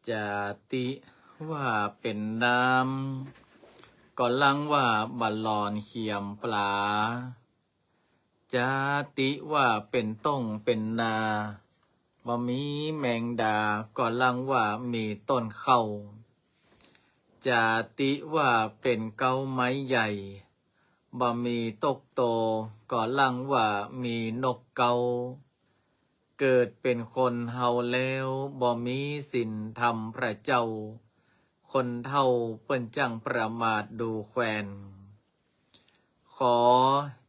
จาติว่าเป็นน้ำก่อนลังว่าบัลลอนเขียมปลาจาติว่าเป็นต้งเป็นนาบ่มีแมงดาก่อนลังว่ามีต้นเข้าจาติว่าเป็นเก้าไม้ใหญ่บ่มีตกโตก่อนลังว่ามีนกเกาเกิดเป็นคนเฮาแล้วบ่มีศีลธรรมพระเจ้าคนเท่าเปิ้นจังประมาทดูแควนขอ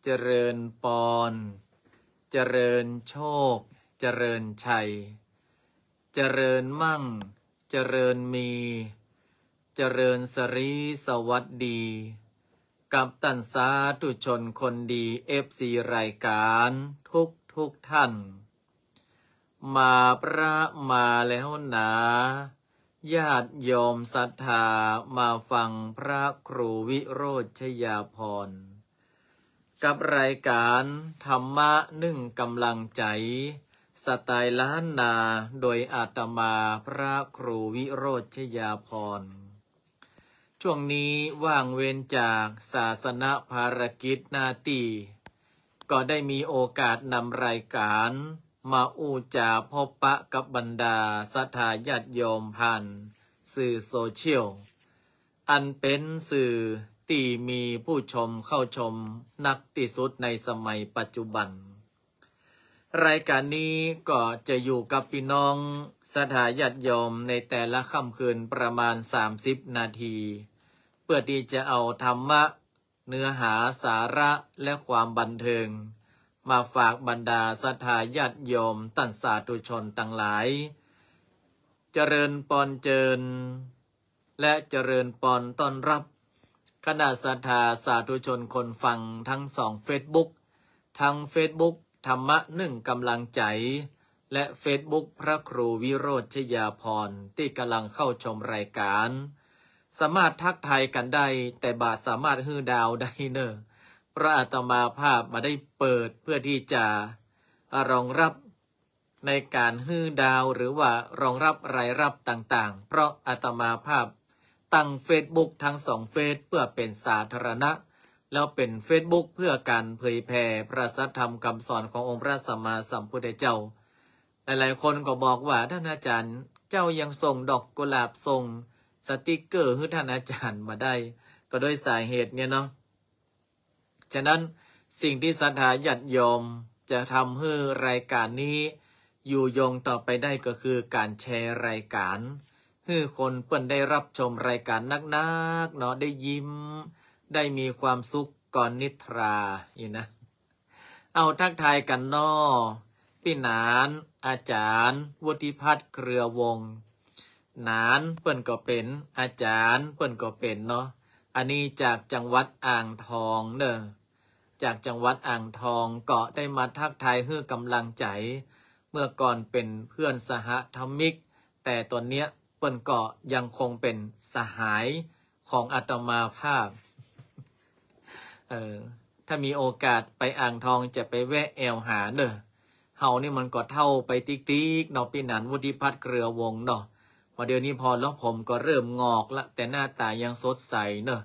เจริญปอนเจริญโชคเจริญชัยเจริญมั่งเจริญมีเจริญสรีสวัสดีกับตันสาธุชนคนดีFCรายการทุกท่านมาพระมาแล้วหนาญาติโยมศรัทธามาฟังพระครูวิโรจน์ชยาภรณ์กับรายการธรรมะนึ่งกำลังใจสไตล์ล้านนาโดยอาตมาพระครูวิโรจน์ชยาภรณ์ช่วงนี้ว่างเว้นจากศาสนภารกิจหน้าที่ก็ได้มีโอกาสนำรายการมาอู้จาพบปะกับบรรดาศรัทธาญาติโยมผ่านสื่อโซเชียลอันเป็นสื่อที่มีผู้ชมเข้าชมนักที่สุดในสมัยปัจจุบันรายการนี้ก็จะอยู่กับพี่น้องศรัทธาญาติโยมในแต่ละค่ำคืนประมาณ30นาทีเพื่อที่จะเอาธรรมะเนื้อหาสาระและความบันเทิงมาฝากบรรดาศรัทธาญาติโยมตัณสาธุชนทั้งหลายเจริญปอนเจิญและเจริญปอนต้อนรับคณะศรัทธาสาธุชนคนฟังทั้ง2 Facebook ทั้ง Facebook ธรรมะนึ่งกำลังใจและ Facebook พระครูวิโรจน์ชยาภรณ์ที่กำลังเข้าชมรายการสามารถทักทายกันได้แต่บาสามารถฮื้อดาวได้เนอะพระอาตมาภาพมาได้เปิดเพื่อที่จะรองรับในการฮื้อดาวหรือว่ารองรับรายรับต่างๆเพราะอาตมาภาพตั้ง Facebook ทั้ง2 เฟซเพื่อเป็นสาธารณะแล้วเป็น Facebook เพื่อการเผยแผ่พระสัทธรรมคำสอนขององค์พระสัมมาสัมพุทธเจ้าหลายๆคนก็บอกว่าท่านอาจารย์เจ้ายังส่งดอกกุหลาบส่งสติกเกอร์ให้ท่านอาจารย์มาได้ก็โดยสาเหตุเนี่ยเนาะฉะนั้นสิ่งที่ศรัทธาญาติโยมจะทำให้รายการนี้อยู่ยงต่อไปได้ก็คือการแชร์รายการให้คนเปิ้นได้รับชมรายการนักๆเนาะได้ยิ้มได้มีความสุขก่อนนิทราอยู่นะเอาทักทายกันเนาะพี่หนานอาจารย์วุฒิพัฒน์เครือวงศ์หนานเปิ้นก็เป็นอาจารย์เปิ้นก็เป็นเนาะอันนี้จากจังหวัดอ่างทองเด้อจากจังหวัดอ่างทองก็ได้มาทักทายให้กำลังใจเมื่อก่อนเป็นเพื่อนสหธรรมิกแต่ตอนเนี้ยเปิ้นก็ยังคงเป็นสหายของอาตมาภาพถ้ามีโอกาสไปอ่างทองจะไปแวะแอวหาเด้อเฮานี่มันก็เท่าไปติ๊กๆเนาะพี่หนานวุฒิพัฒน์เครือวงศ์เนาะเดี๋ยวนี้พอแล้วผมก็เริ่มงอกละแต่หน้าตายังสดใสเนอะ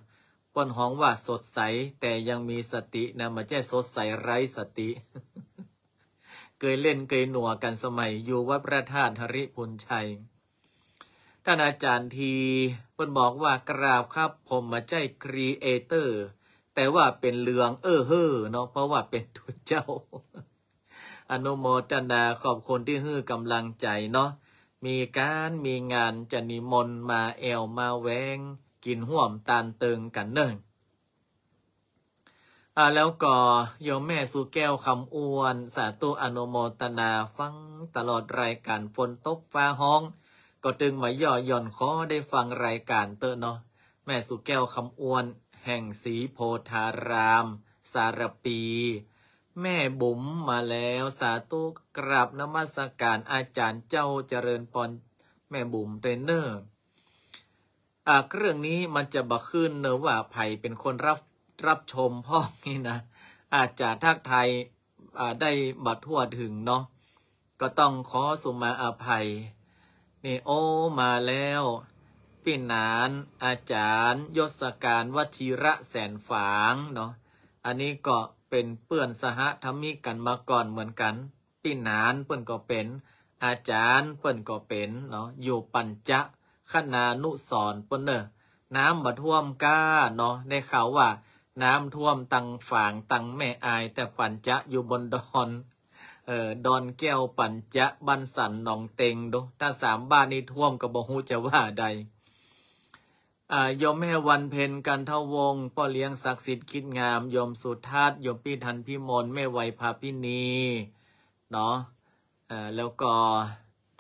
ป้นห้องว่าสดใสแต่ยังมีสตินะไม่ใช่สดใสไร้สติ เคยเล่นเคยหนัวกันสมัยอยู่วัดพระธาตุหริพุนชัยท่านอาจารย์ทีเพิ่นบอกว่ากราบครับผมมาใจครีเอเตอร์แต่ว่าเป็นเลืองเฮ้อเนาะเพราะว่าเป็นตัวเจ้า อนุโมทนาขอบคุณที่ให้กำลังใจเนาะมีการมีงานจะนิมนต์มาแอวมาแวงกินห่วมตาลเติงกันเนิ่นแล้วก็โยมแม่สุแก้วคำอ้วนสาธุอนุโมทนาฟังตลอดรายการฝนตกฟ้าห้องก็ตึงมาย่อย่อนขอได้ฟังรายการเตอะเนาะแม่สุแก้วคำอ้วนแห่งศรีโพธารามสารปีแม่บุ๋มมาแล้วสาธุกราบนมัสการอาจารย์เจ้าเจริญพรแม่บุ๋มเทรนเนอร์เรื่องนี้มันจะบักขึ้นเนอะว่าไผ่เป็นคนรับชมพ่อนี่นะอาจจะทักทายได้บัดทั่วถึงเนาะก็ต้องขอสุมาอภัย นี่โอมาแล้วพี่นานอาจารย์ยศการวชิระแสนฝางเนาะอันนี้ก็เป็นเปื้อนสหธรรมิกกันมาก่อนเหมือนกันพี่นานเปิ้นก็เป็นอาจารย์เปิ้นก็เป็นเนาะอยู่ปัญจคณานุสรณ์เปิ้นเนอะน้ำมาท่วมก้าเนาะได้ข่าวว่าน้ำท่วมตังฝางตังแม่อายแต่ปัญจะอยู่บนดอนดอนแก้วปัญจะบันสันหนองเต็งดูถ้า3 บ้านนี้ท่วมก็บ่ฮู้จะว่าใดโยมแม่วันเพ็ญกันทวงศ์พ่อเลี้ยงศักดิ์สิทธิ์คิดงามโยมสุทัศน์โยมพี่ทันพี่มนแม่ไวยภาพินีเนาะแล้วก็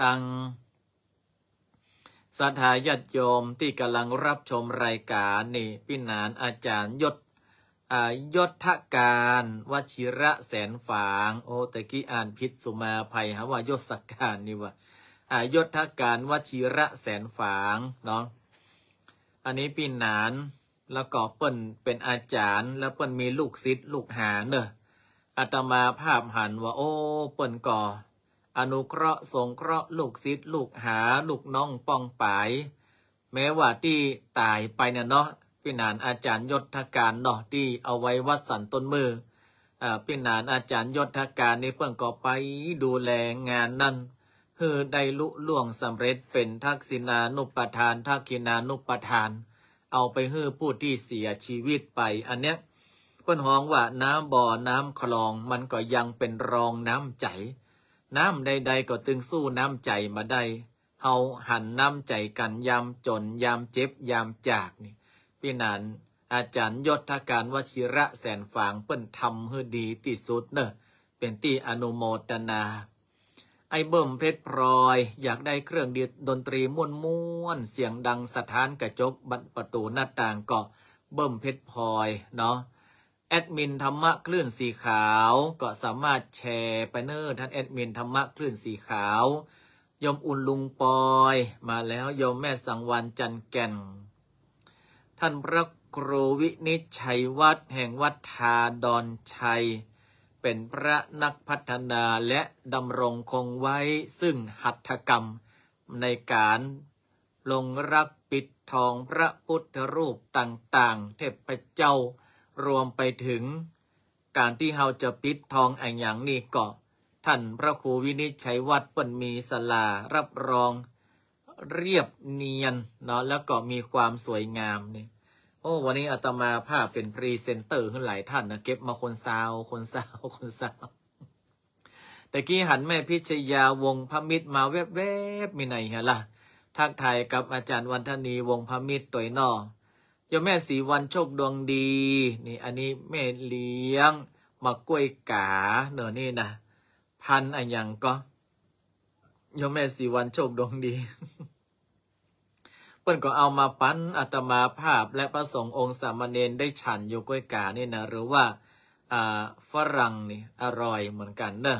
ตั้งศรัทธาญาติโยมที่กำลังรับชมรายการนี่พี่นานอาจารย์ยศการวชิระแสนฝางโอ้ตะกี้อ่านผิดสุมาภัยหาว่ายศการนี่ว่ายศการวชิระแสนฝางเนาะอันนี้พี่นานแล้วก็เปิ้นเป็นอาจารย์แล้วเปิ้นมีลูกศิษย์ลูกหาเนอะอาตมาภาพหันว่าโอ้เปิ้นก่ออนุเคราะห์สงเคราะห์ลูกศิษย์ลูกหาลูกน้องป้องปายแม้ว่าที่ตายไปเนี่ยเนาะพี่นานอาจารย์ยศการเนาะที่เอาไว้วัดสันต้นมือพี่นานอาจารย์ยศการนี่เพิ่นก็ไปดูแลงานนั้นได้ลุล่วงสำเร็จเป็นทักษิณานุปทานทักขิณานุปทานเอาไปผู้ที่เสียชีวิตไปอันเนี้ยเพิ่นฮ้องว่าน้ำบ่อน้ำคลองมันก็ยังเป็นรองน้ำใจน้ำใดๆก็ตึงสู้น้ำใจมาได้เฮาหันน้ำใจกันยามจนยามเจ็บยามจากนี่พี่นานอาจารย์ยศการวชิระแสนฝางเปิ้นทำให้ดีที่สุดเนอะเป็นที่อนุโมทนาไอ้เบิ่มเพชรพลอยอยากได้เครื่องดนตรีม่วนๆเสียงดังสถานกระจกบันประตูหน้าต่างก็เบิ่มเพชรพลอยเนาะแอดมินธรรมะคลื่นสีขาวก็สามารถแชร์ไปเนอท่านแอดมินธรรมะคลื่นสีขาวยมอุ่นลุงปอยมาแล้วโยมแม่สังวรจันแก่นท่านพระครูวินิจฉัยวัดแห่งวัดทาดอนชัยเป็นพระนักพัฒนาและดำรงคงไว้ซึ่งหัตถกรรมในการลงรักปิดทองพระพุทธรูปต่างๆเทพเจ้ารวมไปถึงการที่เราจะปิดทองอันอย่างนี้ก็ท่านพระครูวินิจฉัยวัดเปิ้นมีศาลารับรองเรียบเนียนเนาะแล้วก็มีความสวยงามนี่โอ้วันนี้อาตมาภาพเป็นพรีเซนเตอร์ขึ้นหลายท่านนะเก็บมาคนสาวแต่กี้หันแม่พิชยาวงพมิตรมาแวบๆมีไหนฮะล่ะทักทายกับอาจารย์วันธนีวงพมิตรตัวนอโยมแม่ศรีวันโชคดวงดีนี่อันนี้แม่เลี้ยงมากล้วยกาเนอะนี่นะพันอันยังก็โยมแม่ศรีวันโชคดวงดี เปิ้นก็เอามาปั้นอาตมาภาพและพระสงฆ์องค์สามเณรได้ฉันอยู่กล้วยกานี่นะหรือว่าฝรั่งนี่อร่อยเหมือนกันเนอะ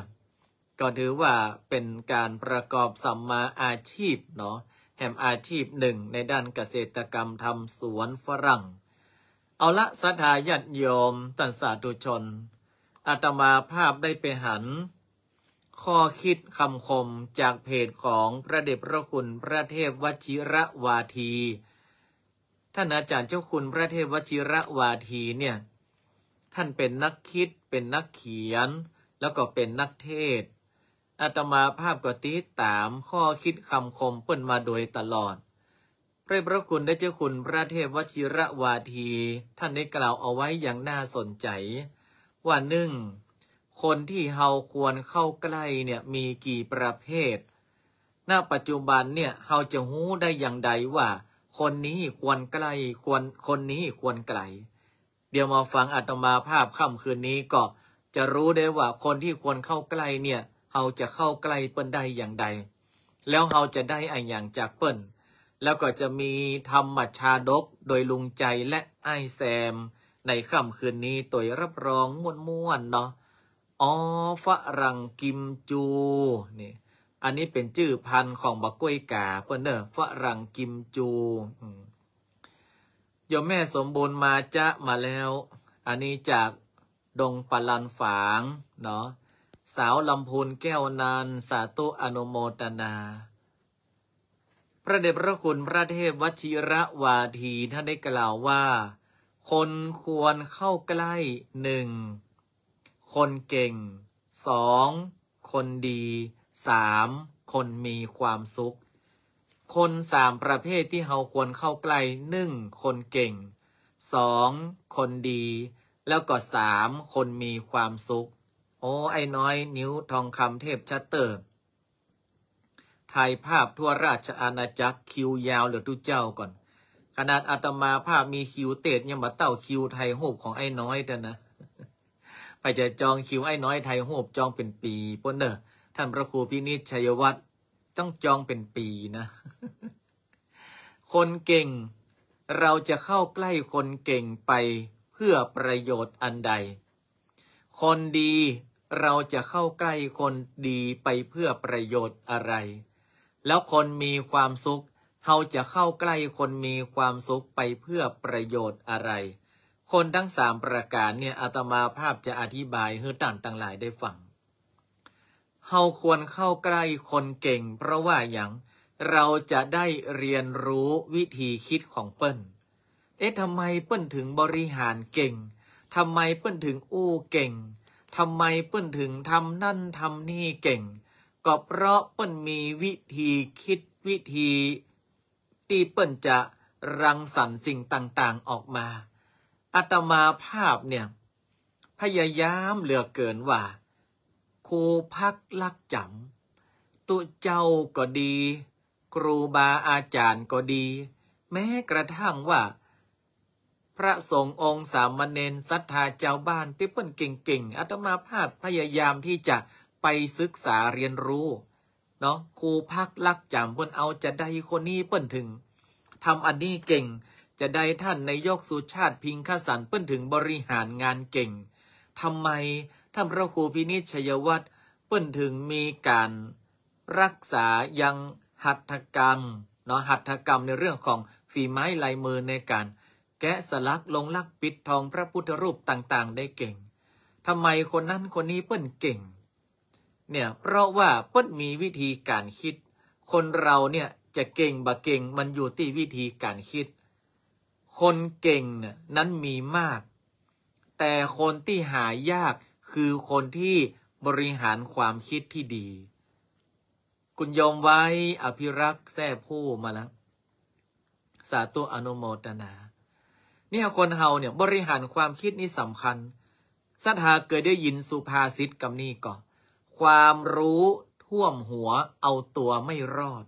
ก็ถือว่าเป็นการประกอบสัมมาอาชีพเนาะแห่งอาชีพหนึ่งในด้านเกษตรกรรมทำสวนฝรั่งเอาละศรัทธาญาติโยมท่านสาธุชนอาตมาภาพได้ไปหันข้อคิดคำคมจากเพจของพระเดชพระคุณพระเทพวชิระวาทีท่านอาจารย์เจ้าคุณพระเทพวชิระวาทีเนี่ยท่านเป็นนักคิดเป็นนักเขียนแล้วก็เป็นนักเทศอาตมาภาพก็ติดตามข้อคิดคำคมเปิ้นมาโดยตลอดพระคุณได้เจ้าคุณพระเทพวชิระวาทีท่านได้กล่าวเอาไว้อย่างน่าสนใจว่าคนที่เฮาควรเข้าใกล้เนี่ยมีกี่ประเภทณปัจจุบันเนี่ยเฮาจะรู้ได้อย่างใดว่าคนนี้ควรใกล้คนนี้ควรไกลเดี๋ยวมาฟังอาตมาภาพค่ำคืนนี้ก็จะรู้ได้ว่าคนที่ควรเข้าใกล้เนี่ยเฮาจะเข้าใกล้เปิ้นได้อย่างใดแล้วเฮาจะได้อันอย่างจากเปิ้นแล้วก็จะมีธรรมชาดกโดยลุงใจและไอ้แซมในค่ำคืนนี้ตัวรับรองม่วนๆเนาะฝรั่งกิมจูนี่อันนี้เป็นชื่อพันธุ์ของบักกล้วยกาเปิ้นเด้อฝรั่งกิมจูโยมแม่สมบูรณ์มาจะมาแล้วอันนี้จากดงปลันฝางเนาะสาวลำพูนแก้วนันสาธุอนุโมทนา พระเดชพระคุณพระเทพวชิระวาทีท่านได้กล่าวว่าคนควรเข้าใกล้1คนเก่ง2คนดี3คนมีความสุขคน3ประเภทที่เราควรเข้าใกล้1คนเก่ง2คนดีแล้วก็3คนมีความสุขโอ้ไอ้น้อยนิ้วทองคำเทพชัตเตอร์ถ่ายภาพทั่วราชอาณาจักรคิวยาวเหลือทุกเจ้าก่อนขนาดอาตมาภาพมีคิวเตดยังมาเต้าคิวไทยโฮบของไอ้น้อยแต่นะ ไปจะจองคิวไอ้น้อยไทยโฮบจองเป็นปีปนเนอะท่านพระครูพินิจชัยวัฒน์ต้องจองเป็นปีนะ คนเก่งเราจะเข้าใกล้คนเก่งไปเพื่อประโยชน์อันใดคนดีเราจะเข้าใกล้คนดีไปเพื่อประโยชน์อะไรแล้วคนมีความสุขเราจะเข้าใกล้คนมีความสุขไปเพื่อประโยชน์อะไรคนทั้ง3ประการเนี่ยอาตมาภาพจะอธิบายให้ท่านทั้งหลายได้ฟังเราควรเข้าใกล้คนเก่งเพราะว่าอย่างเราจะได้เรียนรู้วิธีคิดของเปิ้ลทำไมเปิ้ลถึงบริหารเก่งทำไมเปิ้ลถึงอู้เก่งทำไมเปิ้ลถึงทำนั่นทำนี่เก่งก็เพราะเปิ้ลมีวิธีคิดวิธีที่เปิ้ลจะรังสรรค์สิ่งต่างๆออกมาอาตมาภาพเนี่ยพยายามเหลือเกินว่าครูพักลักจำตุเจ้าก็ดีครูบาอาจารย์ก็ดีแม้กระทั่งว่าพระสงฆ์องค์สามเณรศรัทธาเจ้าบ้านที่เปิ้นเก่งๆอาตมาภาพพยายามที่จะไปศึกษาเรียนรู้เนาะครูพักลักจำเปิ้นเอาจะได้คนนี้เปิ้นถึงทำอันนี้เก่งจะได้ท่านนายกสุชาติพิงคสันเปิ้นถึงบริหารงานเก่งทำไมท่านพระครูพินิจชัยวัฒน์เปิ้นถึงมีการรักษายังหัตถกรรมเนาะหัตถกรรมในเรื่องของฝีไม้ลายมือในการแกะสลักลงลักปิดทองพระพุทธรูปต่างๆได้เก่งทำไมคนนั้นคนนี้เปิ้นเก่งเนี่ยเพราะว่าเปิ้นมีวิธีการคิดคนเราเนี่ยจะเก่งบ่เก่งมันอยู่ที่วิธีการคิดคนเก่งนั้นมีมากแต่คนที่หายากคือคนที่บริหารความคิดที่ดีคุณโยมไว้อภิรักษ์แท้ผู้มาแล้วสาธุอนุโมทนาเนี่ยคนเฮาเนี่ยบริหารความคิดนี่สำคัญศรัทธาเคยได้ยินสุภาษิตคำนี้ก่อนความรู้ท่วมหัวเอาตัวไม่รอด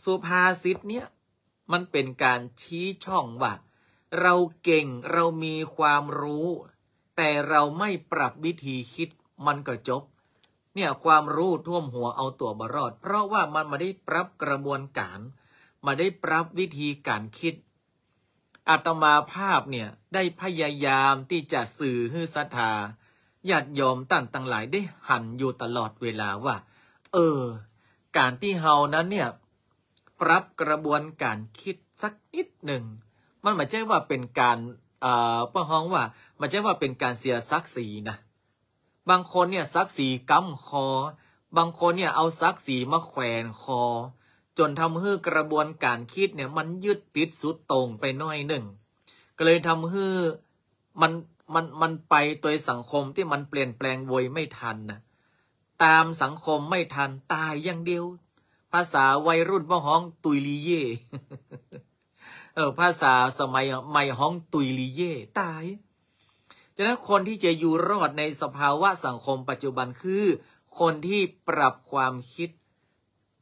สุภาษิตเนี่ยมันเป็นการชี้ช่องว่าเราเก่งเรามีความรู้แต่เราไม่ปรับวิธีคิดมันก็จบเนี่ยความรู้ท่วมหัวเอาตัวบ่รอดเพราะว่ามันไม่ได้ปรับกระบวนการมาได้ปรับวิธีการคิดอาตมาภาพเนี่ยได้พยายามที่จะสื่อให้ศรัทธาญาติโยมต่างหลายได้หันอยู่ตลอดเวลาว่าการที่เฮานั้นเนี่ยปรับกระบวนการคิดสักนิดหนึ่งมันไม่ใช่ว่าเป็นการป้าฮ้องว่ามันไม่ใช่ว่าเป็นการเสียศักดิ์ศรีนะบางคนเนี่ยศักดิ์ศรีกำคอบางคนเนี่ยเอาศักดิ์ศรีมาแขวนคอจนทำให้กระบวนการคิดเนี่ยมันยึดติดสุดตรงไปหน่อยหนึ่งก็เลยทำให้มันไปโดยสังคมที่มันเปลี่ยนแปลงโวยไม่ทันนะตามสังคมไม่ทันตายอย่างเดียวภาษาวัยรุ่นว่าฮ้องตุยลีเย่ภาษาสมัยใหม่ฮ้องตุยลีเย่ตายฉะนั้นคนที่จะอยู่รอดในสภาวะสังคมปัจจุบันคือคนที่ปรับความคิด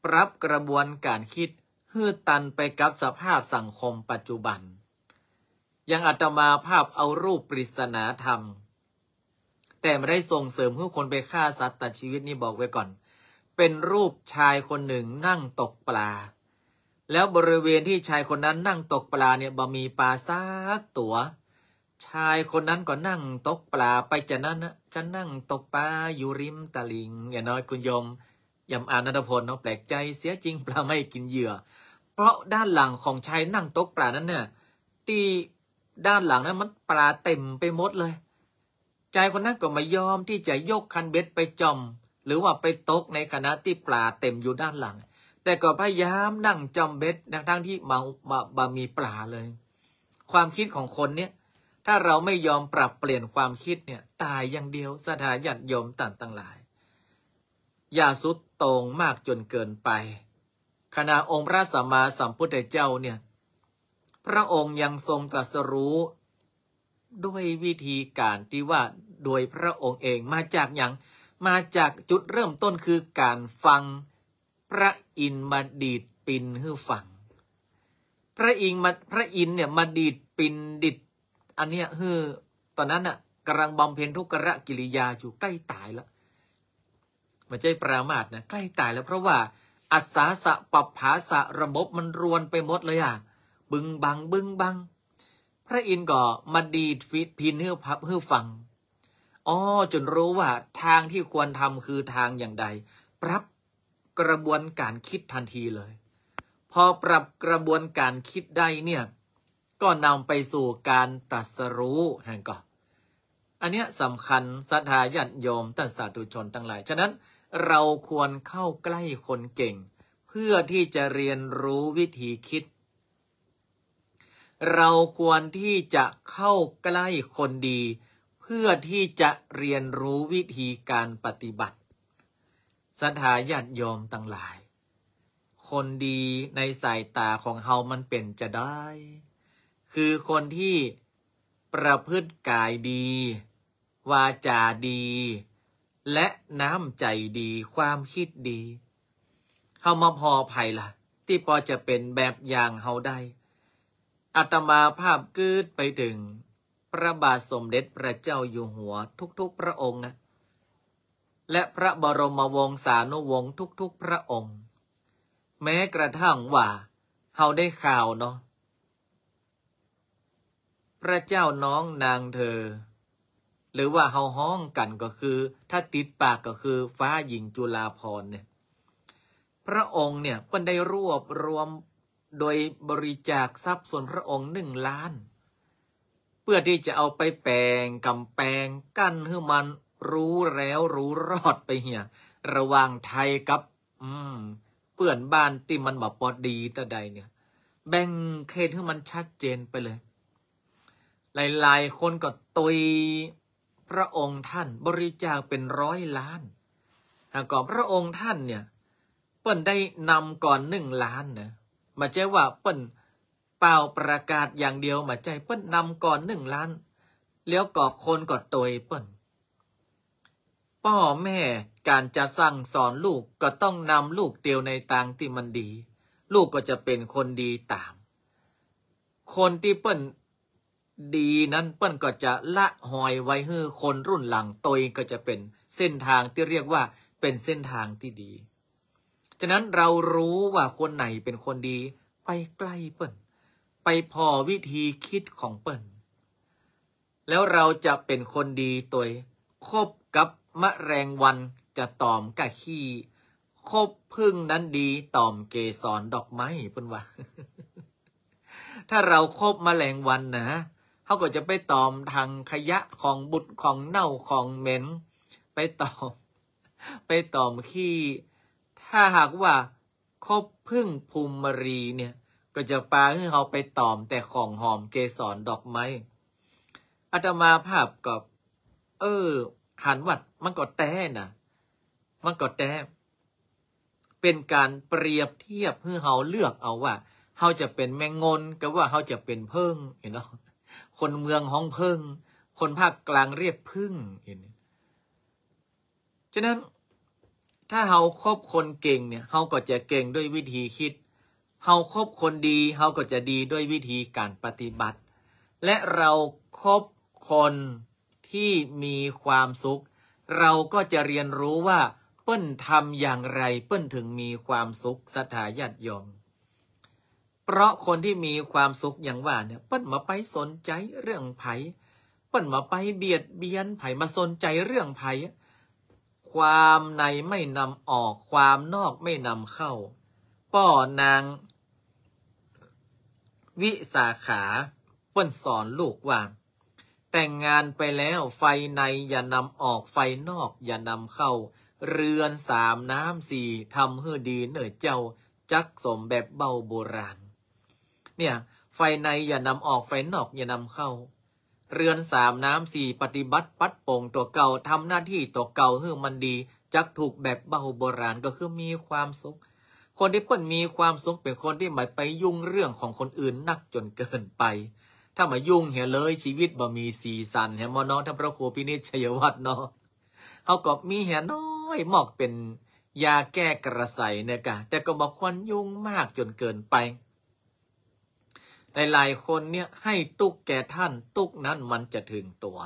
ปรับกระบวนการคิดให้ตันไปกับสภาพสังคมปัจจุบันยังอาตมาภาพเอารูปปริศนาธรรมแต่ไม่ได้ส่งเสริมให้คนไปฆ่าสัตว์ตัดชีวิตนี่บอกไว้ก่อนเป็นรูปชายคนหนึ่งนั่งตกปลาแล้วบริเวณที่ชายคนนั้นนั่งตกปลาเนี่ยบ่มีปลาซักตัวชายคนนั้นก็นั่งตกปลาไปจากนั้นนะจะนั่งตกปลาอยู่ริมตลิ่งอย่าน้อยคุณโยมยำอานณัฐพลเนาะแปลกใจเสียจริงปลาไม่กินเหยื่อเพราะด้านหลังของชายนั่งตกปลานั้นเนี่ยที่ด้านหลังนั้นมันปลาเต็มไปหมดเลยชายคนนั้นก็ไม่ยอมที่จะยกคันเบ็ดไปจอมหรือว่าไปตกในขณะที่ปลาเต็มอยู่ด้านหลัง แต่ก็พยายามนั่งจำเบ็ดทั้งที่บะมีปลาเลยความคิดของคนเนี่ยถ้าเราไม่ยอมปรับเปลี่ยนความคิดเนี่ยตายอย่างเดียวสถาญาติโยมต่างหลายอย่าสุดโต่งมากจนเกินไปขณะองค์พระสัมมาสัมพุทธเจ้าเนี่ยพระองค์ยังทรงตรัสรู้ด้วยวิธีการที่ว่าโดยพระองค์เองมาจากอย่างมาจากจุดเริ่มต้นคือการฟังพระอินทร์มาดีดปินให้ฟังพระอินทร์เนี่ยมาดีดปินดิดอันเนี้ยคือตอนนั้นน่ะกำลังบำเพ็ญทุกขกิริยาอยู่ใกล้ตายแล้วไม่ใช่ปรามาสนะใกล้ตายแล้วเพราะว่าอัศสะปัปภาสะระบบมันรวนไปหมดเลยอ่ะบึงบังพระอินทร์ก็มาดีดพินให้ฟังจนรู้ว่าทางที่ควรทำคือทางอย่างใดปรับกระบวนการคิดทันทีเลยพอปรับกระบวนการคิดได้เนี่ยก็นำไปสู่การตรัสรู้แห่งก่อนอันเนี้ยสำคัญศรัทธาญาติโยมท่านสาธุชนทั้งหลายฉะนั้นเราควรเข้าใกล้คนเก่งเพื่อที่จะเรียนรู้วิธีคิดเราควรที่จะเข้าใกล้คนดีเพื่อที่จะเรียนรู้วิธีการปฏิบัติศรัทธาญาติโยมทั้งหลายคนดีในสายตาของเฮามันเป็นจะได้คือคนที่ประพฤติกายดีวาจาดีและน้ำใจดีความคิดดีเฮามาพอภัยล่ะที่พอจะเป็นแบบอย่างเฮาได้อาตมาภาพกึดไปถึงพระบาทสมเด็จพระเจ้าอยู่หัวทุกๆพระองค์นะและพระบรมวงศานุวงศ์ทุกๆพระองค์แม้กระทั่งว่าเฮาได้ข่าวเนาะพระเจ้าน้องนางเธอหรือว่าเฮาฮ้องกันก็คือถ้าติดปากก็คือฟ้าหญิงจุฬาภรณ์เนี่ยพระองค์เนี่ยเพิ่นได้รวบรวมโดยบริจาคทรัพย์ส่วนพระองค์1 ล้านเพื่อที่จะเอาไปแปลงกำแพงกั้นให้มันรู้แล้วรู้รอดไปเหี่ยระหว่างไทยกับเพื่อนบ้านที่มันแบบพอดีแต่ใดเนี่ยแบ่งเขตให้มันชัดเจนไปเลยหลายๆคนก็ตุยพระองค์ท่านบริจาคเป็น100 ล้านหากพระองค์ท่านเนี่ยเปิ้นได้นำก่อน1 ล้านนะมาใจว่าเปิ้นเปล่าประกาศอย่างเดียวมาใจเปิ้นนำก่อน1 ล้านแล้วก็คนก็ตุยเปิ้นพ่อแม่การจะสั่งสอนลูกก็ต้องนำลูกเตียวในทางที่มันดีลูกก็จะเป็นคนดีตามคนที่เปิ้นดีนั้นเปิ้นก็จะละหอยไว้ให้คนรุ่นหลังตัวเองก็จะเป็นเส้นทางที่เรียกว่าเป็นเส้นทางที่ดีฉะนั้นเรารู้ว่าคนไหนเป็นคนดีไปใกล้เปิ้นไปพอวิธีคิดของเปิ้นแล้วเราจะเป็นคนดีตัวคบกับมะแรงวันจะตอมกะขี้คบพึ่งนั้นดีตอมเกสรดอกไม้เปิ้นว่า ถ้าเราคบแมลงวันนะเขาก็จะไปตอมทางขยะของบุตรของเน่าของเหม็นไปตอมขี้ถ้าหากว่าคบพึ่งภูมิรีเนี่ยก็จะปาให้เขาไปตอมแต่ของหอมเกสรดอกไม้อาตมาภาพกับหันวัดมันก็แต้นะมันก็แต้เป็นการเปรียบเทียบให้เขาเลือกเอาว่าเขาจะเป็นแมงงนกับว่าเขาจะเป็นเพิ่งเห็นเนาะคนเมืองห้องเพิ่งคนภาคกลางเรียกพึ่งเห็นฉะนั้นถ้าเขาคบคนเก่งเนี่ยเขาก็จะเก่งด้วยวิธีคิดเขาคบคนดีเขาก็จะดีด้วยวิธีการปฏิบัติและเราคบคนที่มีความสุขเราก็จะเรียนรู้ว่าเปิ้นทำอย่างไรเปิ้นถึงมีความสุขศรัทธาญาติโยมเพราะคนที่มีความสุขอย่างว่าเนี่ยเปิ้นมาไปสนใจเรื่องไผเปิ้นมาไปเบียดเบียนไผมาสนใจเรื่องไผความในไม่นำออกความนอกไม่นำเข้าป้อนางวิสาขาเปิ้นสอนลูกว่าแต่งงานไปแล้วไฟในอย่านำออกไฟนอกอย่านำเข้าเรือน3 น้ำ 4ทำให้ดีเนิ่อเจ้า จักสมแบบเบาโบราณเนี่ยไฟในอย่านำออกไฟนอกอย่านำเข้าเรือนสามน้ำสี่ปฏิบัติปัดโป่งตัวเก่าทำหน้าที่ตัวเก่าให้มันดีจักถูกแบบเบาโบราณก็คือมีความสุขคนที่เปิ้นมีความสุขเป็นคนที่ไม่ไปยุ่งเรื่องของคนอื่นนักจนเกินไปถ้ามายุ่งเหี้ยเลยชีวิตบ่มีสีสันเหี้ยมอน้องท่านพระครูพินิจชัยวัฒน์เนาะเขาก็มีเหี้ยน้อยหมอกเป็นยาแก้กระใสเนี่ยกะแต่ก็บอกควรยุ่งมากจนเกินไปหลายๆคนเนี่ยให้ตุกแก่ท่านตุกนั้นมันจะถึงตัว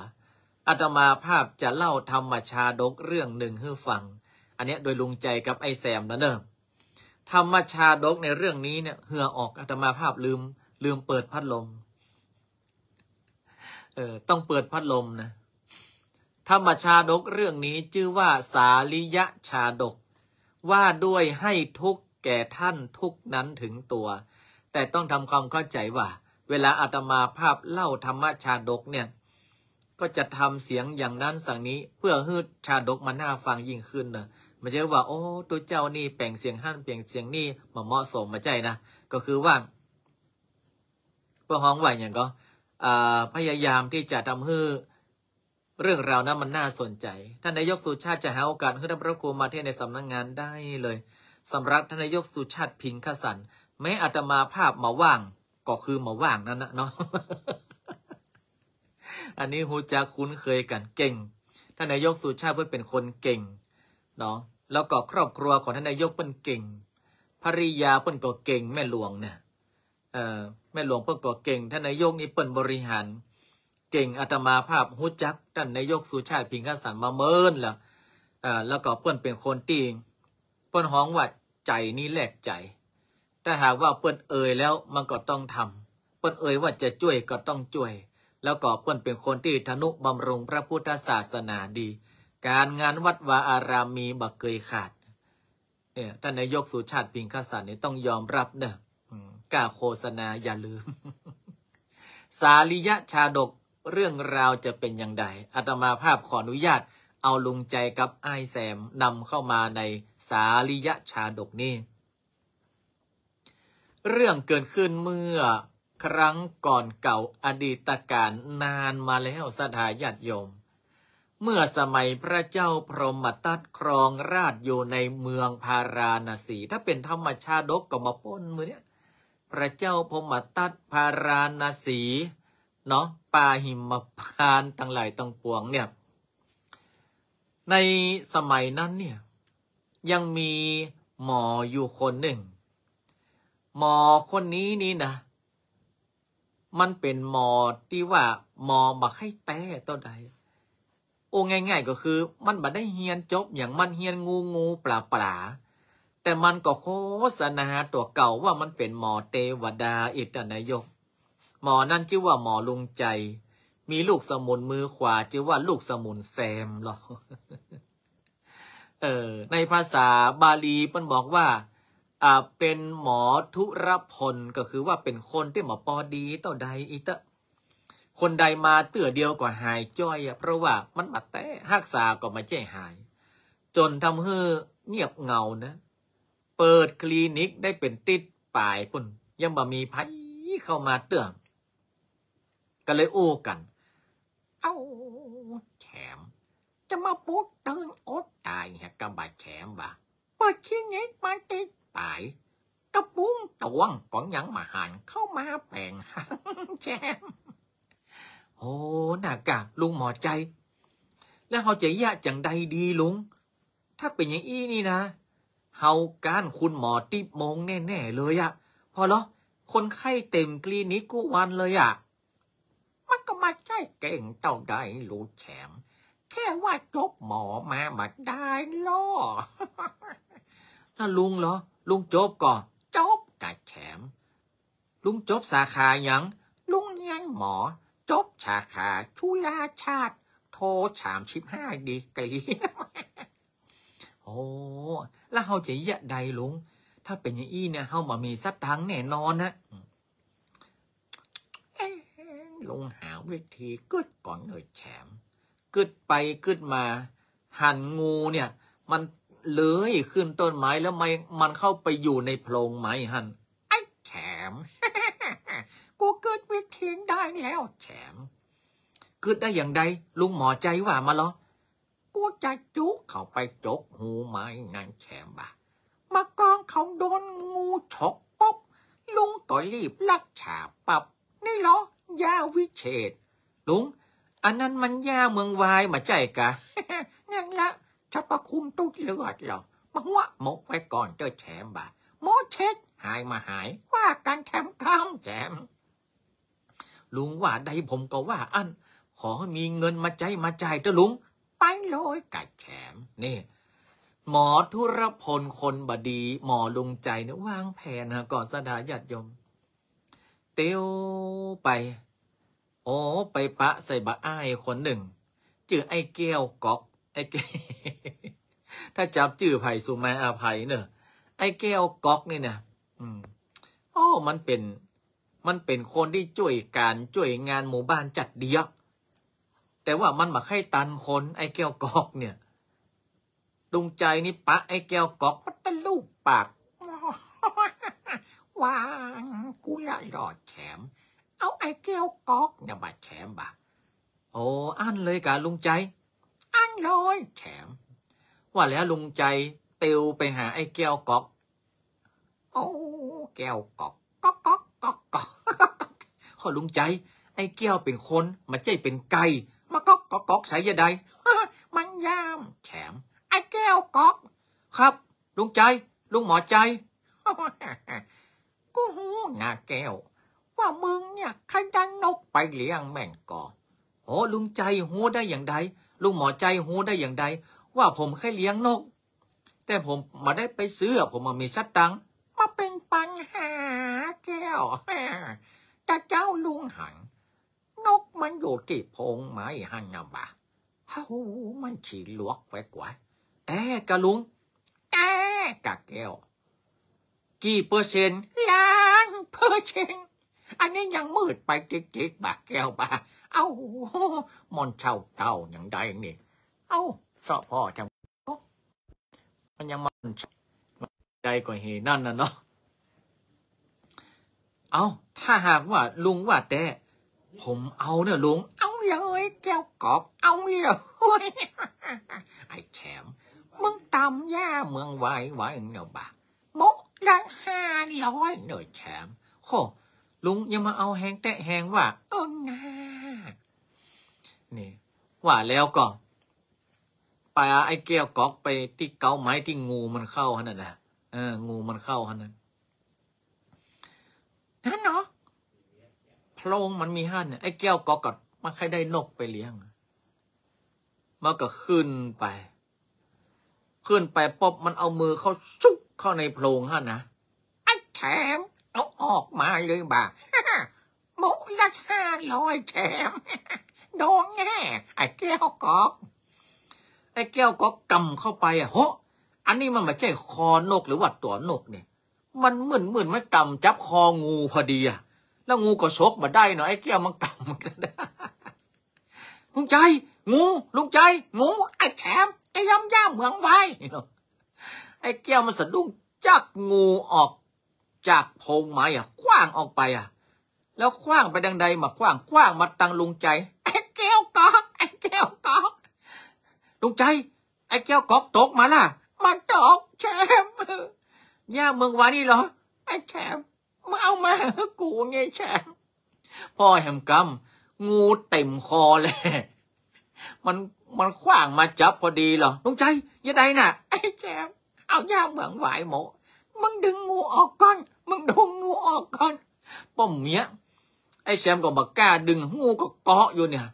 อาตมาภาพจะเล่าธรรมชาดกเรื่องหนึ่งให้ฟังอันนี้โดยลุงใจกับไอ้แซมนะเนอะธรรมชาดกในเรื่องนี้เนี่ยเหื่อออกอาตมาภาพลืมเปิดพัดลมต้องเปิดพัดลมนะธรรมชาดกเรื่องนี้ชื่อว่าสาลิยะชาดกว่าด้วยให้ทุกแก่ท่านทุกนั้นถึงตัวแต่ต้องทำความเข้าใจว่าเวลาอาตมาภาพเล่าธรรมชาดกเนี่ยก็จะทำเสียงอย่างนั้นสั่งนี้เพื่อให้ชาดกมันน่าฟังยิ่งขึ้นนะไม่ใช่ว่าโอ้ตัวเจ้านี่แปลงเสียงหั่นแปลงเสียงนี่มาเหมาะสมมาใจนะก็คือว่าเพื่อห้องไหวอย่างก็พยายามที่จะทำให้เรื่องราวนั้นมันน่าสนใจท่านนายกสุชาติจะหาโอกาสให้ท่านพระครูมาเทศในสำนักงานได้เลยสำหรับท่านนายกสุชาติพิงคสันแม้อาตมาภาพมาว่างก็คือมาว่างนั่นนะเนาะ อันนี้ฮูจะคุ้นเคยกันเก่งท่านนายกสุชาติเพื่อเป็นคนเก่งเนาะแล้วก็ครอบครัวของท่านนายกเป็นเก่งภริยาเปิ้นก็เก่งแม่หลวงเนี่ยแม่หลวงเปิ้นก็เก่งท่านนายกนี่เปิ้นบริหารเก่งอาตมาภาพฮูจักท่านนายกสุชาติพิงคสันมาเมินแล้วก็เปิ้นเป็นคนที่เปิ้นฮ้องว่าใจนี่แลกใจถ้าหากว่าเปิ้นเอ่ยแล้วมันก็ต้องทำเปิ้นเอ่ยว่าจะช่วยก็ต้องช่วยแล้วก็เปิ้นเป็นคนที่ทนุบำรุงพระพุทธศาสนาดีการงานวัดวาอารามมีบักเกยขาดเนี่ยท่านนายกสุชาติพิงคสันนี่ต้องยอมรับเด้อกล้าโฆษณาอย่าลืม สาลิยะชาดกเรื่องราวจะเป็นอย่างไรอาตมาภาพขออนุญาตเอาลุงใจกับไอ้แซมนำเข้ามาในสาลิยะชาดกนี้เรื่องเกิดขึ้นเมื่อครั้งก่อนเก่าอดีตการนานมาแล้วสถาญาติโยมเมื่อสมัยพระเจ้าพรหมทัตครองราชย์อยู่ในเมืองพาราณสีถ้าเป็นธรรมชาดกก็มาป้นมือเนี้ยพระเจ้าพรหมทัตพาราณสีเนาะป่าหิมพานต์ทั้งหลายทั้งปวงเนี่ยในสมัยนั้นเนี่ยยังมีหมออยู่คนหนึ่งหมอคนนี้นี่นะมันเป็นหมอที่ว่าหมอบักให้แต่ตัวใดโอ้ง่ายๆก็คือมันบัดได้เฮียนจบอย่างมันเฮียนงูปลาแต่มันก็โฆษณาตัวเก่าว่ามันเป็นหมอเทวดาอิตนายกหมอนั่นชื่อว่าหมอลุงใจมีลูกสมุนมือขวาชื่อว่าลูกสมุนแซมหรอ ในภาษาบาลีมันบอกว่าเป็นหมอธุรพลก็คือว่าเป็นคนที่หมอปอดีต่อใดอีตะคนใดมาเตื่อเดียวก็หายจ้อยเพราะว่ามันบัดแต่รักษาก็มาแจ้หายจนทำให้เงียบเงานะเปิดคลินิกได้เป็นติดปลายปุ่นยังบ่มีไผเข้ามาเตื่อก็เลยอู้กันเอ้าแฉมจะมาปุ๊บเตือนอดตายฮะกับบาดแฉมบ่าเปิดคลินิกมาติดปลายกระปุ้งตวงก่อนยังมาหันเข้ามาแปลงแฉมโอ้น่ากะลุงหมอใจแล้วเขาจะยะจังใดดีลุงถ้าเป็นอย่างอี้นี่นะเฮาการคุณหมอติบโมงแน่ๆเลยอะพอเหรอคนไข้เต็มคลินิกกูวันเลยอะมันก็มาใช่เก่งเต่าได้รู้แฉมแค่ว่าจบหมอมาบัดได้ล้อ ถ้าลุงเหรอลุงจบก่อนจบกะแฉมลุงจบสาขาอย่างลุงเรียนหมอจบสาขาชุฬาชาติโท35 ดีกรี โอ้แล้วเขาจะยะใดลุงถ้าเป็นอย่างอี้เนี่ยเขามามีสักทังแน่นอนนะลุงหาวิธีกึดก่อนเลยแฉมกึดไปกึดมาหั่นงูเนี่ยมัน เลยขึ้นต้นไม้แล้วมันเข้าไปอยู่ในโพรงไม้หันไอ้แฉม กูเกิดวิธีได้แล้วแฉมเกิดได้อย่างใดลุงหมอใจว่ามาเหรอกูจะจุกเข้าไปจกหูไม้นั่นแฉมบ่ามากองเขาโดนงูฉกปุ๊บลุงก็รีบลักฉาปับนี่เหรอยาวิเศษลุงอันนั้นมันยาเมืองวายมาใจกะ นั่นละจะประคุมตุ้เลือดเหรอมาหัวหมกไว้ก่อนเจ้าแฉมบ่าโมเช็ดหายมาหายว่ากันแถมคำแฉมลุงว่าใดผมก็ว่าอันขอมีเงินมาจ่ายเจ้าลุงไปเลยกัดแฉมนี่หมอธุรพลคนบดีหมอลุงใจเนี่ยวางแผนนะก่อนสดาญาติโยมเตียวไปโอ้ไปปะใส่บะอ้ายคนหนึ่งชื่อไอ้แก้วก๊อกไอ้แก้ว ถ้าจับชื่อไผ่สุมาอาภัยเนอะไอ้แก้วก๊อกนี่เนี่ยอ๋อมันเป็นคนที่ช่วยงานหมู่บ้านจัดเดียวแต่ว่ามันมาให้ตันคนไอ้แก้วก๊อกเนี่ยลุงใจนี่ปะไอ้แก้วก๊อกมันตะลูกปากวางกูละหลอดแฉมเอาไอ้แก้วก๊อกเนี่ยมาแฉมบ่าโอ้อันเลยกะลุงใจอันเลยแฉมว่าแล้วลุงใจเตียวไปหาไอ้แก้วก๊อกโอ้แก้วก๊อกก๊อกก๊อกก๊อกก๊อกขอลุงใจไอ้แก้วเป็นคนมาใจเป็นไก่มาก๊อกก๊อกก๊อกใส่ยาใด มันยามแฉมไอ้แก้วก๊อกครับลุงใจลุงหมอใจ กูหูนาแก้วว่ามึงเนี่ยใครดันนกไปเลี้ยงแม่งก่อโอ้ลุงใจหูได้อย่างใดลุงหมอใจหูได้อย่างใดว่าผมแค่เลี้ยงนกแต่ผมมาได้ไปซื้อผมมามีชัดตังมาเป็นปัญหาแก้วแต่เจ้าลุงหันนกมันอยู่ที่โพงไม้หันนะบ่าเฮ้ามันฉีลวกไว้กว่ากะลุงกะแก้วกี่เปอร์เซ็นต์1,000,000%อันนี้ยังมืดไปจิกๆบ่าแก้วบ่าเอ้ามอนเช่าเต่าอย่างใดนี่เอ้าสอพ่อจังมันยังมันใจกว่าเฮนั่นน่ะเนาะเอาถ้าหากว่าลุงว่าแต่ผมเอาเนี่ยลุงเอาเลยแก้วกอบเอาเลยไอ้แฉมมึงตำย่าเมืองไว้เนาะบ่ามกละ500เนาะแฉมโหลุงยังมาเอาแหงแตะแหงว่านะนี่ว่าแล้วก็ไปไอ้แก้วก๊อกไปที่เกาไม้ที่งูมันเข้าฮะนั่นนะงูมันเข้าฮะนั่นเนาะโพรงมันมีหั่นไอ้แก้วก๊อกก็มันใครได้นกไปเลี้ยงมันก็ขึ้นไปป๊บมันเอามือเข้าซุกเข้าในโพรงหั่นนะไอ้แฉมเอาออกมาเลยบ่าหมกละ500แฉมโดนแน่ไอ้แก้วก๊อกไอ้แก้วก็กำเข้าไปโหอันนี้มันไม่ใช่คอนกหรือว่าตัวนกเนี่ยมันเหมือนมันกำจับคองูพอดีแล้วงูก็ชกมาได้เนาะไอ้แก้วมันกำกันได้ลุงใจงูลุงใจงูไอ้แฉมไอ้ย่ำเมืองไว้ไอ้แก้วมันสะดุ้งจักงูออกจากโพรงไม้คว้างออกไปแล้วคว้างไปดังใดมาคว้างมาตังลุงใจไอ้แก้วก๊อกลุงใจไอ้แก้วก๊อกตกมาล่ะมันตกแชมย่าเมืองวานี่เหรอไอ้แชมมาเอามากูไงแชมพ่อแหมกำงูเต็มคอเลยมันขว้างมาจับพอดีเหรอลุงใจอย่าใดน่ะไอ้แชมเอาย่าเมืองวายหมดมึงดึงงูออกก่อนป้อมเมียไอ้แชมก็บอกกล้าดึงงูก็เกาะอยู่เนี่ย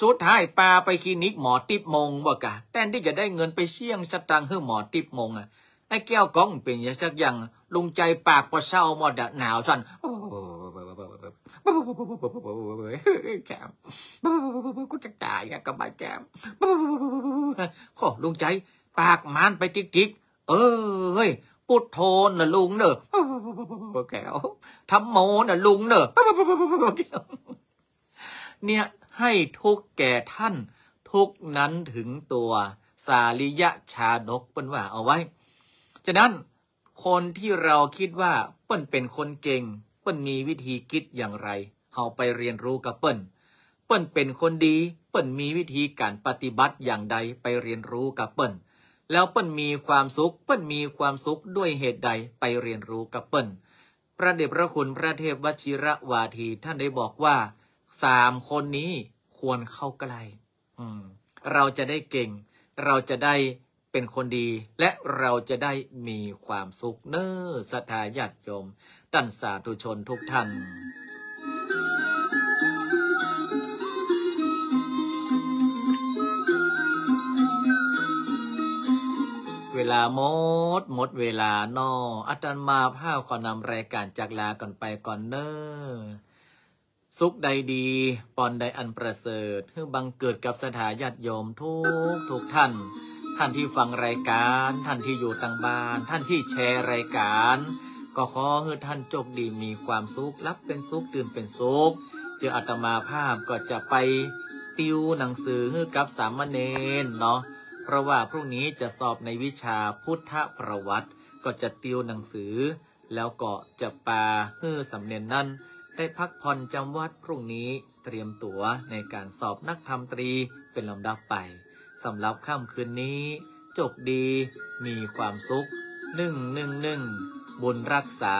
สุดท้ายปาไปคลินิกหมอติบมงบ่กะแทนที่จะได้เงินไปเสี่ยงสตังค์ให้หมอติบมงไอ้แก้วก้องเป็นอย่างสักอย่างลุงใจปากพอเศร้าหมดหนาวสั่นแก้มกูจะตายกับใบแก้มโอ้ลุงใจปากมันไปจิกพุทโธน่ะลุงเนอะแก้วธรรมโมน่ะลุงเนอะเนี่ยให้ทุกแก่ท่านทุกนั้นถึงตัว สาลิยะชาดกเปิ้นว่าเอาไว้ฉะนั้นคนที่เราคิดว่าเปิ้นเป็นคนเก่งเปิ้นมีวิธีคิดอย่างไรเฮาไปเรียนรู้กับเปิ้นเป็นคนดีเปิ้นมีวิธีการปฏิบัติอย่างใดไปเรียนรู้กับเปิ้นแล้วเปิ้นมีความสุขเปิ้นมีความสุขด้วยเหตุใดไปเรียนรู้กับเปิ้นพระเดชพระคุณพระเทพวชิรวาทีท่านได้บอกว่า3คนนี้ควรเข้าใกล้เราจะได้เก่งเราจะได้เป็นคนดีและเราจะได้มีความสุขเน้อศรัทธาญาติโยมท่านสาธุชนทุกท่านเวลาหมดเวลานออาจารย์มาภาพขอนำรายการจากลาก่อนไปก่อนเน้อสุขใดดีปอนใดอันประเสริฐเพื่อบังเกิดกับสถาญาติโยมทุกท่านท่านที่ฟังรายการท่านที่อยู่ต่างบ้านท่านที่แชร์รายการก็ขอให้ท่านโชคดีมีความสุขรับเป็นสุขตื่นเป็นสุขเจออาตมาภาพก็จะไปติวหนังสือให้กับสามเณรเนาะเพราะว่าพรุ่งนี้จะสอบในวิชาพุทธประวัติก็จะติวหนังสือแล้วก็จะปาให้สำเนียนนั่นได้พักผ่อนจำวัดพรุ่งนี้เตรียมตั๋วในการสอบนักธรรมตรีเป็นลำดับไปสำหรับค่ำคืนนี้จบดีมีความสุข111บุญรักษา